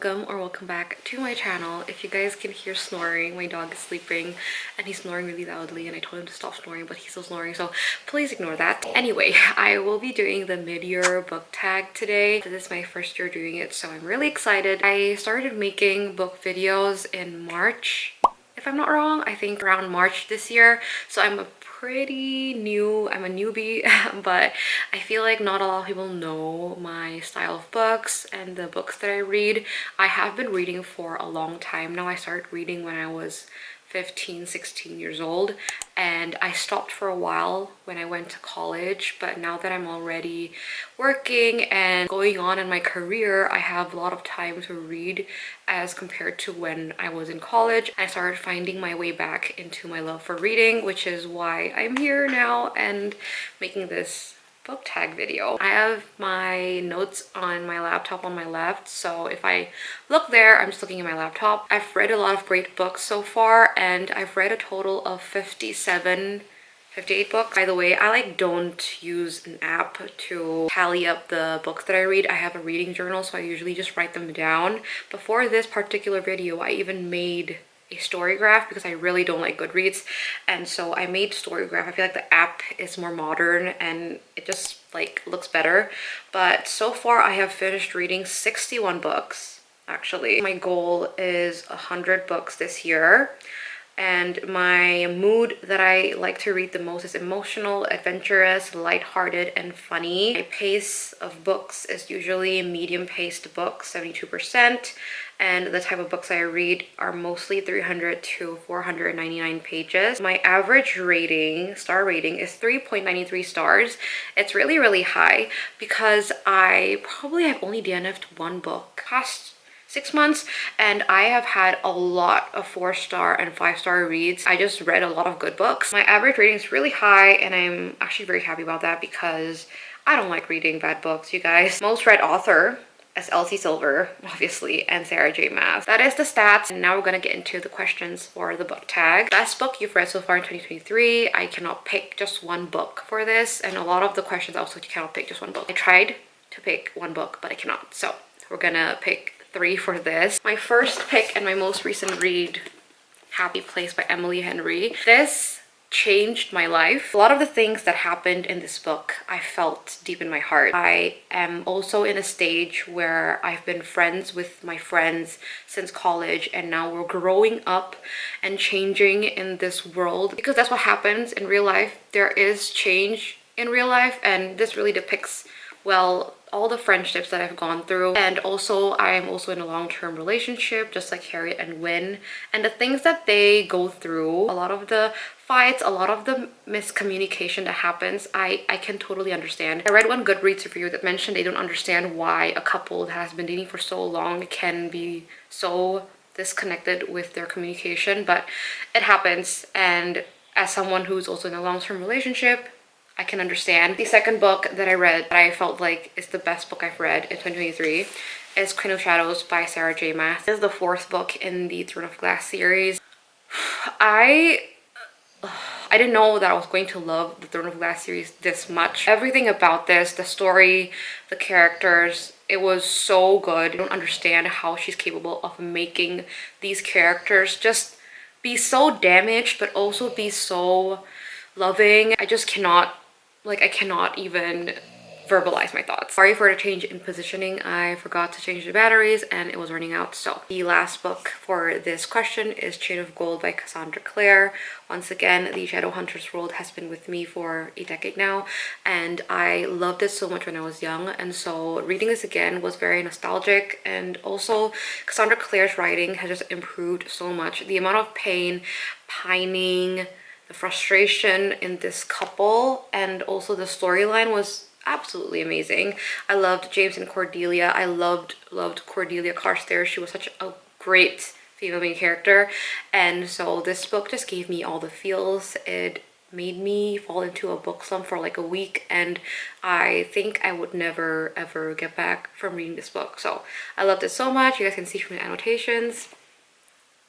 welcome or welcome back to my channel. If you guys can hear snoring, my dog is sleeping and he's snoring really loudly and I told him to stop snoring, but he's still snoring, so please ignore that. Anyway, I will be doing the mid-year book tag today. This is my first year doing it, so I'm really excited. I started making book videos in March, if I'm not wrong. I think around March this year, so I'm a newbie, but I feel like not a lot of people know my style of books and the books that I read. I have been reading for a long time now. I started reading when I was 15, 16 years old, and I stopped for a while when I went to college, but now that I'm already working and going on in my career, I have a lot of time to read as compared to when I was in college. I started finding my way back into my love for reading, which is why I'm here now and making this book tag video. I have my notes on my laptop on my left, so if I look there, I'm just looking at my laptop. I've read a lot of great books so far, and I've read a total of 58 books. By the way, I don't use an app to tally up the books that I read. I have a reading journal, so I usually just write them down. Before this particular video, I even made a story graph because I really don't like Goodreads, and so I made story graph. I feel like the app is more modern and it just looks better. But so far I have finished reading 61 books actually. My goal is 100 books this year, and my mood that I like to read the most is emotional, adventurous, lighthearted, and funny. My pace of books is usually medium-paced books, 72%, and the type of books I read are mostly 300 to 499 pages. My average rating, star rating, is 3.93 stars. It's really high because I probably have only DNF'd one book past 6 months, and I have had a lot of 4-star and 5-star reads. I just read a lot of good books. My average rating is really high, and I'm actually very happy about that because I don't like reading bad books, you guys. Most read author as Elsie Silver, obviously, and Sarah J. Maas. That is the stats, and now we're gonna get into the questions for the book tag. Best book you've read so far in 2023. I cannot pick just one book for this, and a lot of the questions also you cannot pick just one book. I tried to pick one book, but I cannot, so we're gonna pick 3 for this. My first pick and my most recent read, Happy Place by Emily Henry. This changed my life. A lot of the things that happened in this book I felt deep in my heart. I am also in a stage where I've been friends with my friends since college, and now we're growing up and changing in this world, because that's what happens in real life. There is change in real life, and this really depicts well all the friendships that I've gone through. And also I'm also in a long-term relationship just like Harriet and Wynne, and the things that they go through, a lot of the fights, a lot of the miscommunication that happens, I can totally understand. I read one Goodreads review that mentioned they don't understand why a couple that has been dating for so long can be so disconnected with their communication, but it happens, and as someone who's also in a long-term relationship, I can understand. The second book that I read that I felt like is the best book I've read in 2023 is Queen of Shadows by Sarah J. Maas. This is the 4th book in the Throne of Glass series. I didn't know that I was going to love the Throne of Glass series this much. Everything about this, the story, the characters, it was so good. I don't understand how she's capable of making these characters just be so damaged but also be so loving. I just cannot, I cannot even verbalize my thoughts. Sorry for the change in positioning. I forgot to change the batteries and it was running out. So the last book for this question is Chain of Gold by Cassandra Clare. Once again, the Shadowhunters world has been with me for a decade now, and I loved it so much when I was young, and so reading this again was very nostalgic. And also Cassandra Clare's writing has just improved so much. The amount of pain, pining, the frustration in this couple, and also the storyline was absolutely amazing. I loved James and Cordelia. I loved Cordelia Carstairs. She was such a great female main character, and so this book just gave me all the feels. It made me fall into a book slump for like a week, and I think I would never ever get back from reading this book. So I loved it so much. You guys can see from the annotations.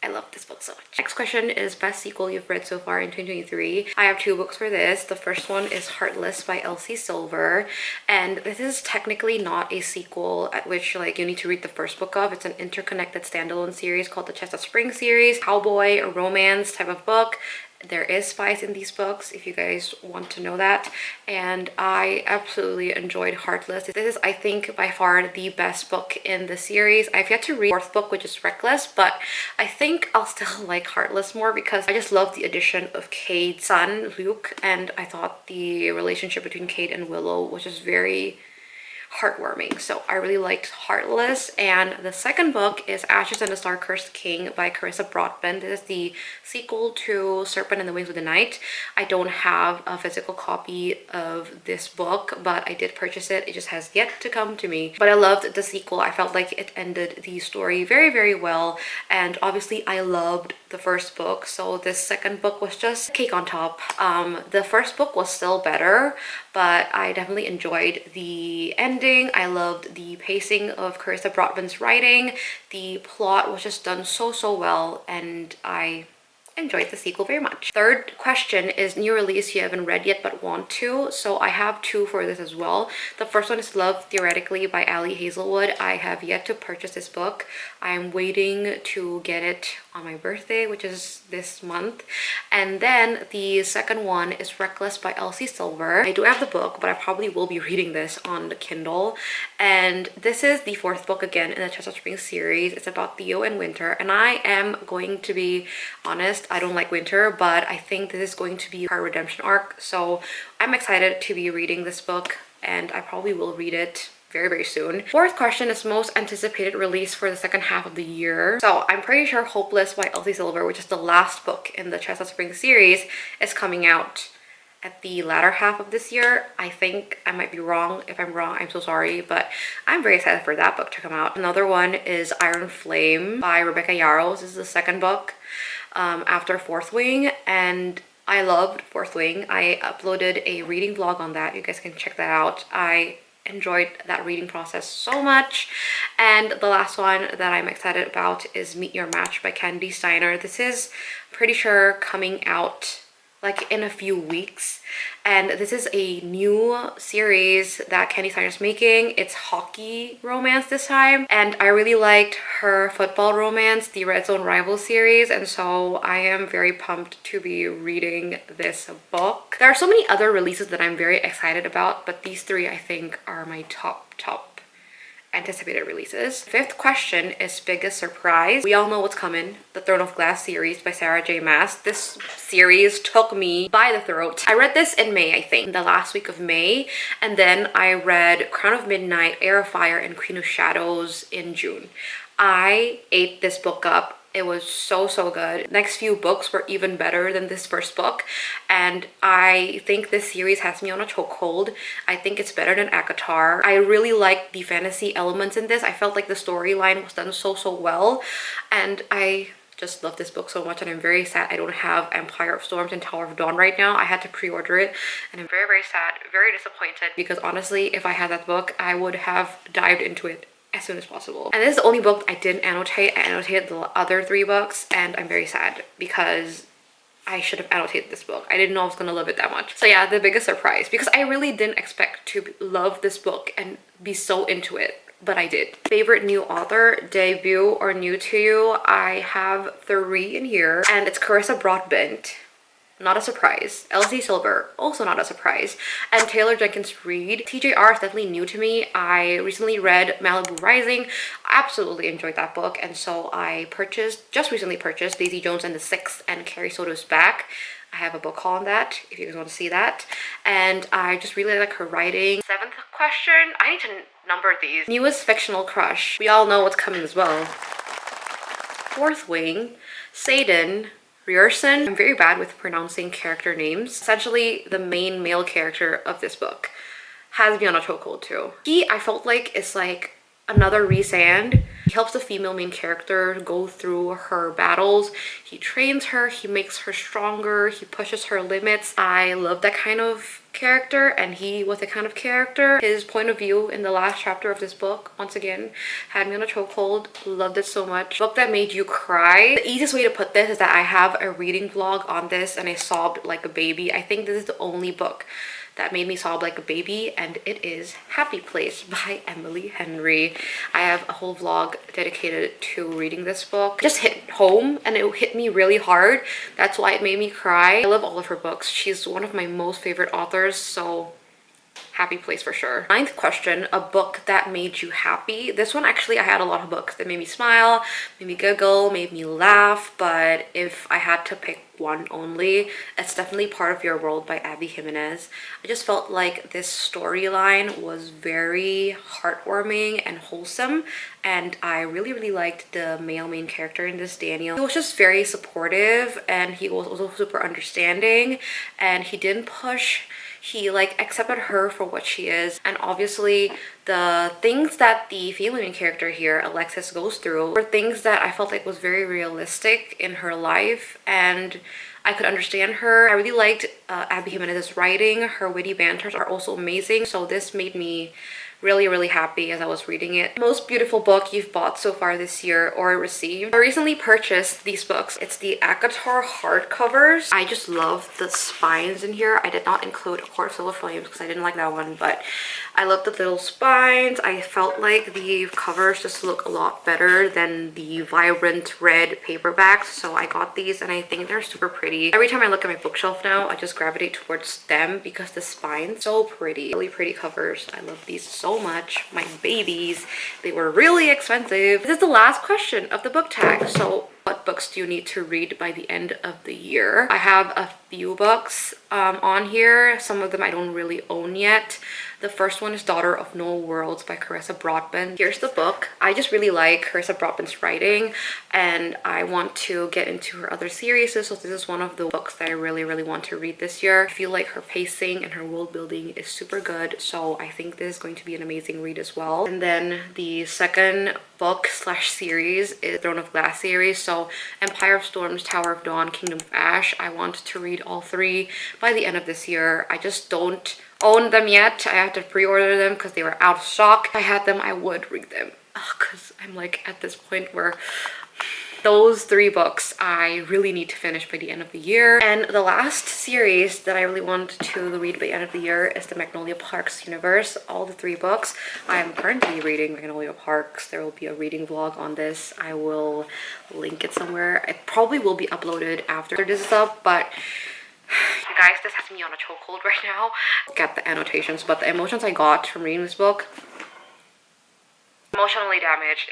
I love this book so much. Next question is best sequel you've read so far in 2023. I have two books for this. The first one is Heartless by Elsie Silver, and this is technically not a sequel at which like you need to read the first book of. It's an interconnected standalone series called the Chestnut Spring series. Cowboy romance type of book. There is spice in these books if you guys want to know that, and I absolutely enjoyed Heartless. This is, I think, by far the best book in the series. I've yet to read the fourth book, which is Reckless, but I think I'll still like Heartless more because I just love the addition of Cade's son, Luke, and I thought the relationship between Cade and Willow was just very heartwarming. So I really liked Heartless. And the second book is Ashes and the Star-Cursed King by Carissa Broadbent. This is the sequel to Serpent and the Wings of the Night. I don't have a physical copy of this book, but I did purchase it. It just has yet to come to me. But I loved the sequel. I felt like it ended the story very, very well. And obviously I loved the first book, so this second book was just cake on top. The first book was still better, but I definitely enjoyed the ending. I loved the pacing of Carissa Broadbent's writing. The plot was just done so well, and I enjoyed the sequel very much. Third question is new release you haven't read yet but want to. So I have two for this as well. The first one is Love Theoretically by Ali Hazelwood. I have yet to purchase this book. I'm waiting to get it on my birthday, which is this month. And then the second one is Reckless by Elsie Silver. I do have the book, but I probably will be reading this on the Kindle. And this is the fourth book again in the Chestnut Springs series. It's about Theo and Winter, and I am going to be honest, I don't like winter, but I think this is going to be her redemption arc. So I'm excited to be reading this book, and I probably will read it very soon. Fourth question is most anticipated release for the second half of the year. So I'm pretty sure Hopeless by Elsie Silver, which is the last book in the Chestnut Springs series, is coming out at the latter half of this year. I think. I might be wrong. If I'm wrong, I'm so sorry, but I'm very excited for that book to come out. Another one is Iron Flame by Rebecca Yarros. This is the second book after Fourth Wing, and I loved Fourth Wing. I uploaded a reading vlog on that. You guys can check that out. I enjoyed that reading process so much. And the last one that I'm excited about is Meet Your Match by Candy Steiner. This is pretty sure coming out like in a few weeks, and this is a new series that Candy Steiner's making. It's hockey romance this time, and I really liked her football romance, the Red Zone Rival series, and so I am very pumped to be reading this book. There are so many other releases that I'm very excited about, but these three I think are my top anticipated releases. Fifth question is biggest surprise. We all know what's coming. The Throne of Glass series by Sarah J Maas. This series took me by the throat. I read this in May, I think, the last week of May, and then I read Crown of Midnight, Heir of Fire, and Queen of Shadows in June. I ate this book up. It was so good. Next few books were even better than this first book, and I think this series has me on a chokehold. I think it's better than ACOTAR. I really liked the fantasy elements in this. I felt like the storyline was done so well, and I just love this book so much, and I'm very sad I don't have Empire of Storms and Tower of Dawn right now. I had to pre-order it, and I'm very sad, very disappointed, because honestly, if I had that book, I would have dived into it as soon as possible. And this is the only book I didn't annotate. I annotated the other three books, and I'm very sad because I should have annotated this book. I didn't know I was gonna love it that much. So yeah, the biggest surprise, because I really didn't expect to love this book and be so into it, but I did. Favorite new author, debut, or new to you? I have three in here, and it's Carissa Broadbent. Not a surprise. Elsie Silver, also not a surprise. And Taylor Jenkins Reid. TJR is definitely new to me. I recently read Malibu Rising. I absolutely enjoyed that book, and so I just recently purchased Daisy Jones and the Sixth and Carrie Soto's Back. I have a book haul on that if you guys want to see that. And I just really like her writing. Seventh question. I need to number these. Newest fictional crush. We all know what's coming as well. Fourth Wing, Satan, Rierson. I'm very bad with pronouncing character names. Essentially, the main male character of this book has me on a chokehold too. He, I felt like, is like another Rhys And, He helps the female main character go through her battles. He trains her, he makes her stronger, he pushes her limits. I love that kind of character, and he was the kind of character. His point of view in the last chapter of this book, once again, had me on a chokehold. Loved it so much. Book that made you cry. The easiest way to put this is that I have a reading vlog on this and I sobbed like a baby. I think this is the only book that made me sob like a baby, and it is Happy Place by Emily Henry. I have a whole vlog dedicated to reading this book. It just hit home and it hit me really hard. That's why it made me cry. I love all of her books. She's one of my most favorite authors, so Happy Place for sure. Ninth question, a book that made you happy. This one, actually, I had a lot of books that made me smile, made me giggle, made me laugh, but if I had to pick one only, it's definitely Part of Your World by Abby Jimenez. I just felt like this storyline was very heartwarming and wholesome, and I really liked the male main character in this, Daniel. He was just very supportive, and he was also super understanding, and he didn't push. He like accepted her for what she is, and obviously the things that the female main character here, Alexis, goes through were things that I felt like was very realistic in her life, and I could understand her. I really liked Abby Jimenez's writing. Her witty banters are also amazing, so this made me really happy as I was reading it. Most beautiful book you've bought so far this year or received. I recently purchased these books. It's the ACOTAR hardcovers. I just love the spines in here. I did not include, of course, Silver Flames because I didn't like that one, but I love the little spines. I felt like the covers just look a lot better than the vibrant red paperbacks, so I got these and I think they're super pretty. Every time I look at my bookshelf now, I just gravitate towards them because the spines so pretty. Really pretty covers. I love these so much. My babies. They were really expensive. This is the last question of the book tag. So what books do you need to read by the end of the year? I have a few books on here. Some of them I don't really own yet. The first one is Daughter of No Worlds by Carissa Broadbent. Here's the book. I just really like Carissa Broadbent's writing, and I want to get into her other series, so this is one of the books that I really want to read this year. I feel like her pacing and her world building is super good, so I think this is going to be an amazing read as well. And then the second book slash series is Throne of Glass series, so Empire of Storms, Tower of Dawn, Kingdom of Ash. I want to read all three by the end of this year. I just don't own them yet. I have to pre-order them because they were out of stock. If I had them, I would read them because I'm like at this point where those three books I really need to finish by the end of the year. And the last series that I really want to read by the end of the year is the Magnolia Parks universe. All the three books. I am currently reading Magnolia Parks. There will be a reading vlog on this. I will link it somewhere. It probably will be uploaded after this is up, but you guys, this has me on a chokehold right now. Get the annotations, but the emotions I got from reading this book, emotionally damaged.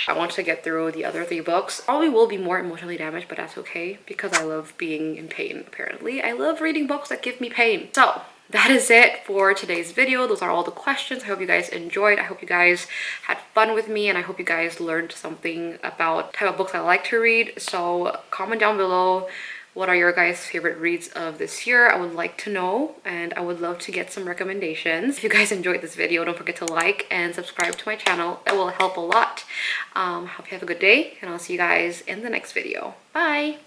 I want to get through the other three books. Probably will be more emotionally damaged, but that's okay because I love being in pain, apparently. I love reading books that give me pain. So that is it for today's video. Those are all the questions. I hope you guys enjoyed. I hope you guys had fun with me, and I hope you guys learned something about the type of books I like to read. So comment down below, what are your guys' favorite reads of this year? I would like to know, and I would love to get some recommendations. If you guys enjoyed this video, don't forget to like and subscribe to my channel. That will help a lot. Hope you have a good day, and I'll see you guys in the next video. Bye!